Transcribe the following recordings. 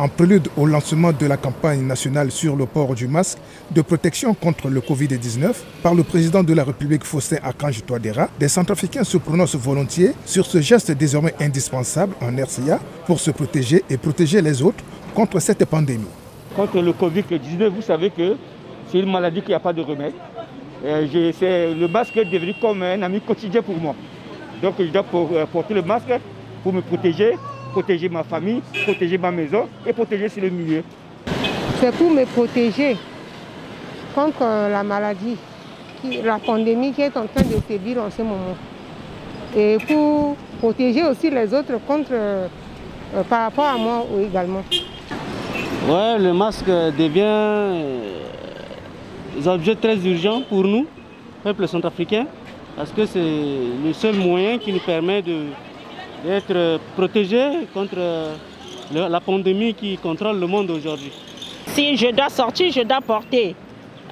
En prélude au lancement de la campagne nationale sur le port du masque de protection contre le Covid-19 par le président de la République Faustin Archange Touadéra, des Centrafricains se prononcent volontiers sur ce geste désormais indispensable en RCA pour se protéger et protéger les autres contre cette pandémie. Contre le Covid-19, vous savez que c'est une maladie qui n'a pas de remède. Le masque est devenu comme un ami quotidien pour moi. Donc je dois porter le masque pour me protéger ma famille, protéger ma maison et protéger sur le milieu. C'est pour me protéger contre la maladie, la pandémie qui est en train de sévir en ce moment. Et pour protéger aussi les autres contre, par rapport à moi également. Ouais, le masque devient un objet très urgent pour nous, peuple centrafricain, parce que c'est le seul moyen qui nous permet d'être protégés contre la pandémie qui contrôle le monde aujourd'hui. Si je dois sortir, je dois porter.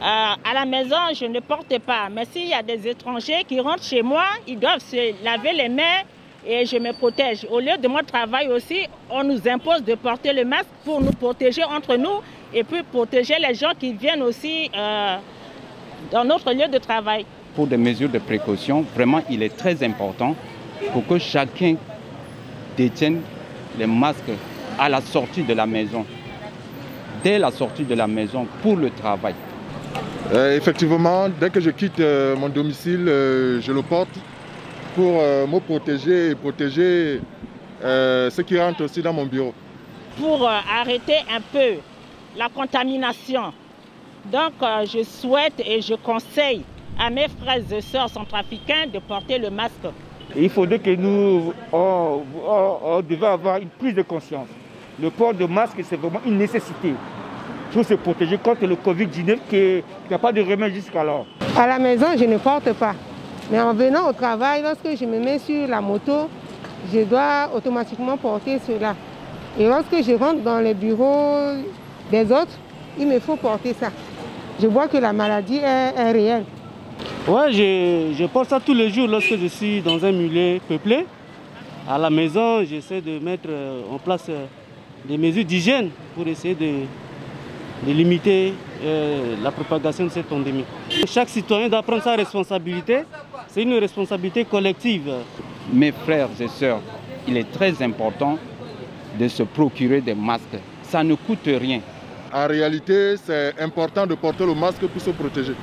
À la maison, je ne porte pas. Mais s'il y a des étrangers qui rentrent chez moi, ils doivent se laver les mains et je me protège. Au lieu de mon travail aussi, on nous impose de porter le masque pour nous protéger entre nous et puis protéger les gens qui viennent aussi dans notre lieu de travail. Pour des mesures de précaution, vraiment, il est très important pour que chacun détiennent les masques à la sortie de la maison, dès la sortie de la maison pour le travail. Effectivement, dès que je quitte mon domicile, je le porte pour me protéger et protéger ceux qui rentrent aussi dans mon bureau. Pour arrêter un peu la contamination, donc je souhaite et je conseille à mes frères et sœurs centrafricains de porter le masque. Et il faudrait que nous devions avoir une prise de conscience. Le port de masque, c'est vraiment une nécessité pour se protéger contre le Covid-19 qui n'a pas de remède jusqu'alors. À la maison, je ne porte pas. Mais en venant au travail, lorsque je me mets sur la moto, je dois automatiquement porter cela. Et lorsque je rentre dans les bureaux des autres, il me faut porter ça. Je vois que la maladie est réelle. Ouais, je porte ça tous les jours lorsque je suis dans un milieu peuplé. À la maison, j'essaie de mettre en place des mesures d'hygiène pour essayer de limiter la propagation de cette pandémie. Chaque citoyen doit prendre sa responsabilité. C'est une responsabilité collective. Mes frères et sœurs, il est très important de se procurer des masques. Ça ne coûte rien. En réalité, c'est important de porter le masque pour se protéger.